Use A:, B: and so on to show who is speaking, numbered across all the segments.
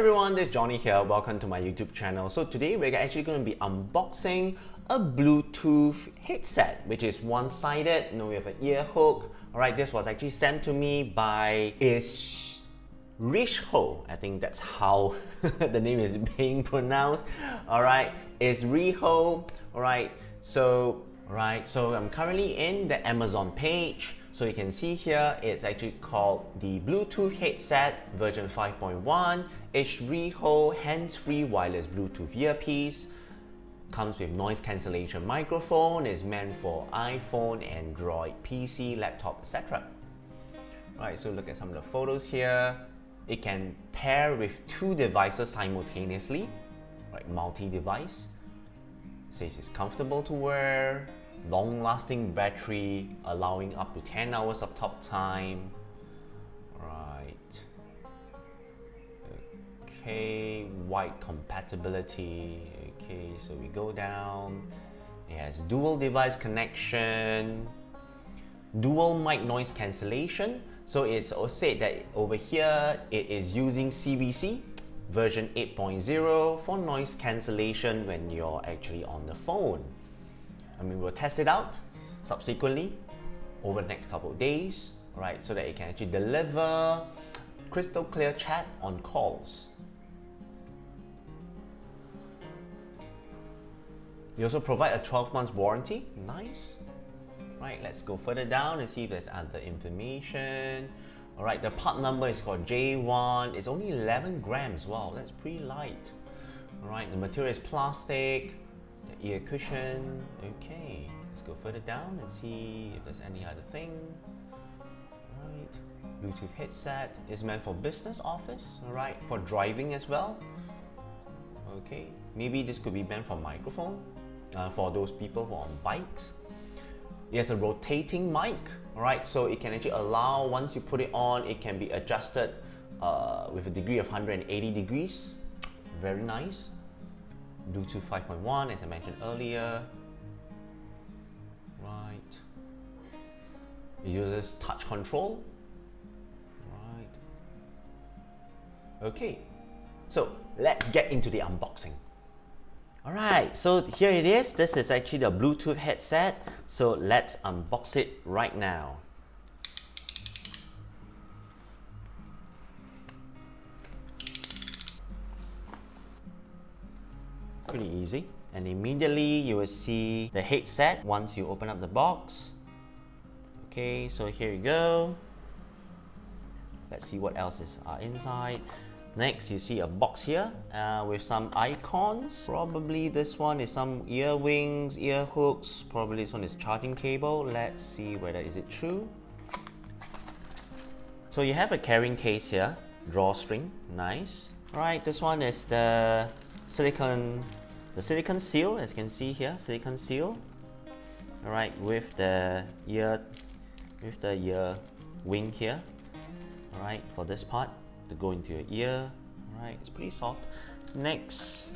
A: everyone, this is Johnny here. Welcome to my YouTube channel. So today we're actually going to be unboxing a Bluetooth headset, which is one-sided. You know, we have an ear hook. Alright, this was actually sent to me by Eisreho. I think that's how the name is being pronounced. Alright, Eisreho. Alright, so I'm currently in the Amazon page. So you can see here, it's actually called the Bluetooth headset version 5.1 Eisreho hands-free wireless Bluetooth earpiece. Comes with noise cancellation microphone. Is meant for iPhone, Android, PC, laptop, etc. Right, so look at some of the photos here. It can pair with two devices simultaneously, right? Multi-device. Says it's comfortable to wear. Long-lasting battery, allowing up to 10 hours of talk time. Right. Okay, wide compatibility. Okay, so we go down. It has dual device connection, dual mic noise cancellation. So it's also said that over here it is using CVC version 8.0 for noise cancellation when you're actually on the phone. I mean, we'll test it out subsequently over the next couple of days, right? So that it can actually deliver crystal clear chat on calls. You also provide a 12-month warranty. Nice. Right, let's go further down and see if there's other information. All right, the part number is called J1. It's only 11 grams. Wow, that's pretty light. All right, the material is plastic. The ear cushion. Okay, let's go further down and see if there's any other thing. Right, Bluetooth headset is meant for business office. All right, for driving as well. Okay, maybe this could be meant for microphone for those people who are on bikes. It has a rotating mic. All right, so it can actually allow, once you put it on, it can be adjusted with a degree of 180 degrees. Very nice. Bluetooth 5.1, as I mentioned earlier. Right. It uses touch control. Right. Okay. So let's get into the unboxing. Alright, so here it is. This is actually the Bluetooth headset. So let's unbox it right now. Pretty easy. And immediately you will see the headset once you open up the box. Okay, so here you go. Let's see what else is inside. Next, you see a box here with some icons. Probably this one is some ear wings, ear hooks. Probably this one is charging cable. Let's see whether is it true. So you have a carrying case here, drawstring, nice. Right, this one is the silicone seal, as you can see here, silicone seal. All right, with the ear wing here. All right, for this part to go into your ear. All right, it's pretty soft. Next,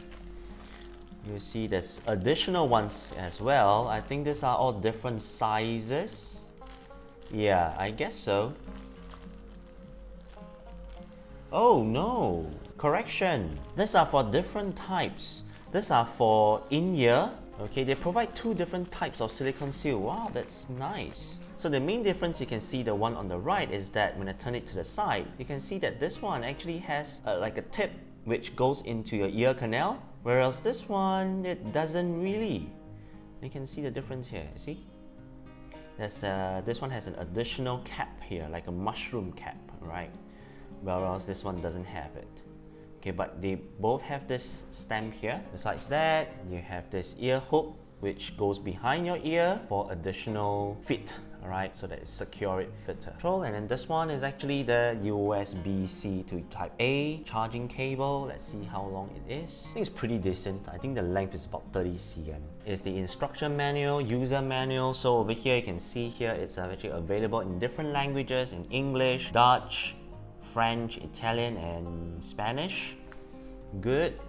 A: you see there's additional ones as well. I think these are all different sizes. Yeah, I guess so. Oh no, correction. These are for different types. These are for in-ear. Okay, they provide two different types of silicone seal. Wow, that's nice. So the main difference, you can see the one on the right is that when I turn it to the side, you can see that this one actually has like a tip which goes into your ear canal, whereas this one, it doesn't really. You can see the difference here, see? There's this one has an additional cap here, like a mushroom cap, right? Whereas this one doesn't have it. Okay, but they both have this stamp here. Besides that, you have this ear hook which goes behind your ear for additional fit, alright, so that it's secure it fitter. And then this one is actually the USB-C to Type A charging cable. Let's see how long it is. I think it's pretty decent. I think the length is about 30 cm. It's the instruction manual, user manual. So over here you can see here it's actually available in different languages, in English, Dutch, French, Italian, and Spanish. Good.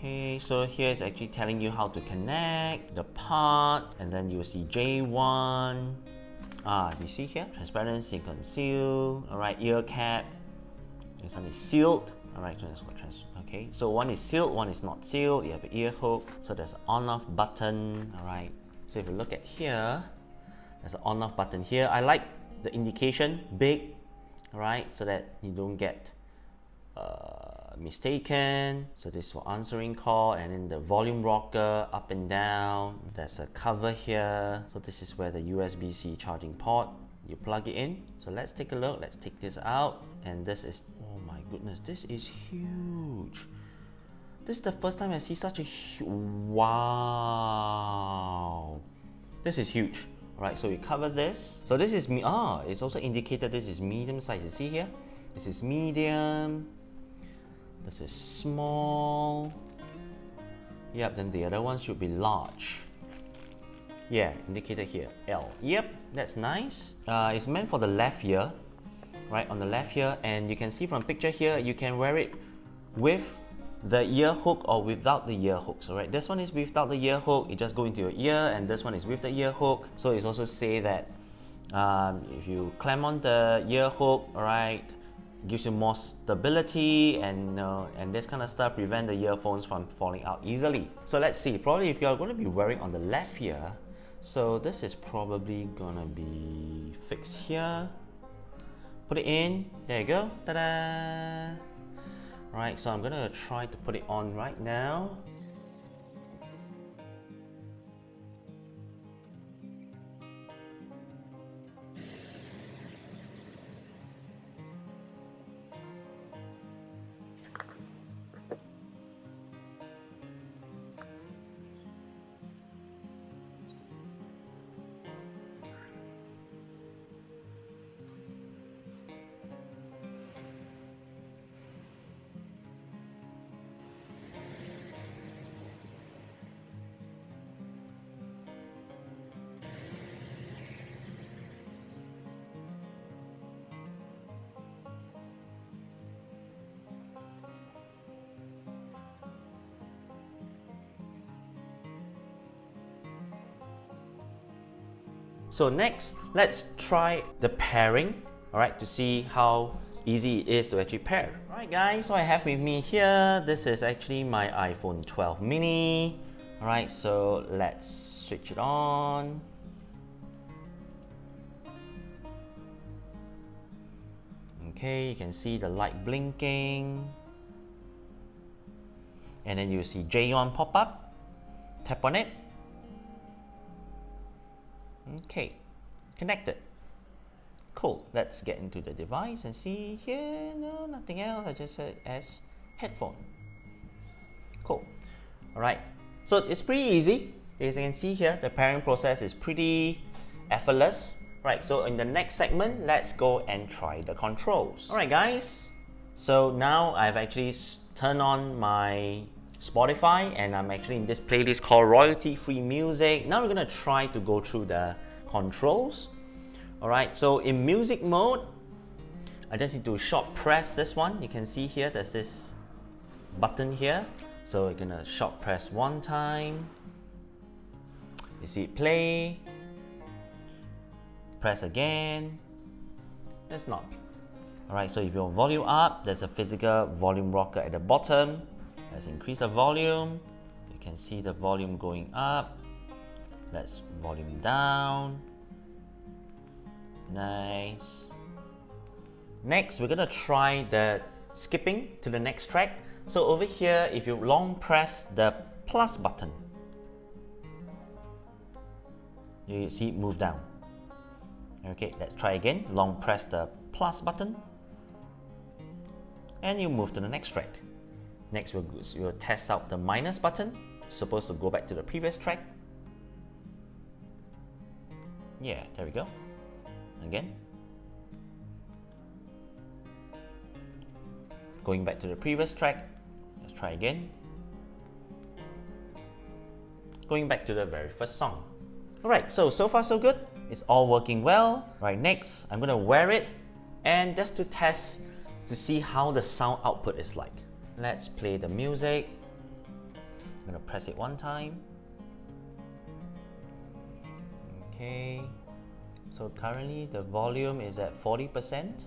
A: Okay, so here it's actually telling you how to connect the part, and then you will see J1. Do you see here? Transparency, conceal. Alright, ear cap. This one is sealed. Alright, okay, so one is sealed, one is not sealed. You have an ear hook, so there's an on-off button. Alright, so if you look at here, there's an on-off button here. I like the indication big, alright, so that you don't get mistaken. So this is for answering call, and then the volume rocker up and down. There's a cover here, so this is where the USB-C charging port, you plug it in. So let's take a look. Let's take this out, and this is, oh my goodness, this is huge. This is the first time I see such a wow, this is huge. Alright, so we cover this. So this is it's also indicated this is medium size. You see here, this is medium, this is small. Yep, then the other one should be large. Yeah, indicated here, L. Yep, that's nice. It's meant for the left ear, right, on the left ear, and you can see from picture here, you can wear it with the ear hook or without the ear hooks. Alright, this one is without the ear hook, it just go into your ear, and this one is with the ear hook. So it's also say that if you clamp on the ear hook, alright, gives you more stability, and this kind of stuff prevent the earphones from falling out easily. So let's see, probably if you're going to be wearing on the left ear, so this is probably gonna be fixed here. Put it in, there you go, ta-da! Right, so I'm gonna try to put it on right now. So next, let's try the pairing, alright, to see how easy it is to actually pair. Alright guys, so I have with me here, this is actually my iPhone 12 mini. Alright, so let's switch it on. Okay, you can see the light blinking. And then you see J-on pop up. Tap on it. Okay, connected. Cool, let's get into the device and see here. No, nothing else. I just said as headphone. Cool. Alright, so it's pretty easy. As you can see here, the pairing process is pretty effortless. Right, so in the next segment, let's go and try the controls. Alright guys, so now I've actually turned on my Spotify, and I'm actually in this playlist called Royalty Free Music. Now we're gonna try to go through the controls. Alright, so in music mode, I just need to short press this one. You can see here there's this button here. So we're gonna short press one time. You see it play. Press again. It's not. Alright, so if your volume up, there's a physical volume rocker at the bottom. Let's increase the volume. You can see the volume going up. Let's volume down. Nice. Next, we're gonna try the skipping to the next track. So over here, if you long press the plus button, you see it move down. Okay, let's try again. Long press the plus button, and you move to the next track. Next, we'll test out the minus button. Supposed to go back to the previous track. Yeah, there we go. Again. Going back to the previous track. Let's try again. Going back to the very first song. Alright, so far so good. It's all working well. Right, next, I'm gonna wear it, and just to test to see how the sound output is like. Let's play the music. I'm gonna press it one time. Okay, so currently the volume is at 40%.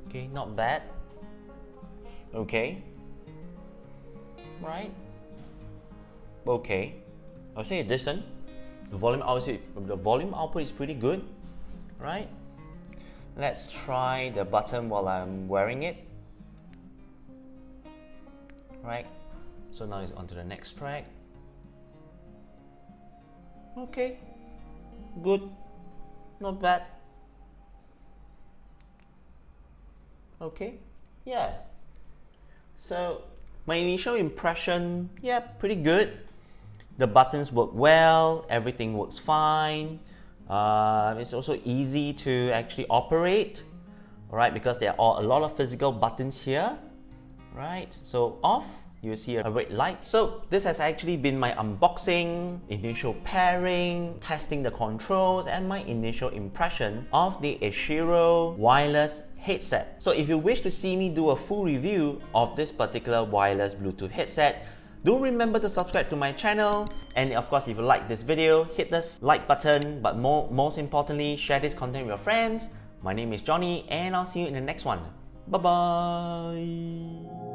A: Okay, not bad. Okay. Right. Okay. I'll say it's decent. The volume output is pretty good, right? Let's try the button while I'm wearing it. Right. So now it's on to the next track. Okay. Good. Not bad. Okay. Yeah. So my initial impression, yeah, pretty good. The buttons work well, everything works fine. It's also easy to actually operate, right? Because there are a lot of physical buttons here, right? So off, you see a red light. So this has actually been my unboxing, initial pairing, testing the controls, and my initial impression of the Eisreho wireless headset. So if you wish to see me do a full review of this particular wireless Bluetooth headset, do remember to subscribe to my channel, and of course if you like this video, hit this like button, but most importantly, share this content with your friends. My name is Johnny and I'll see you in the next one. Bye bye.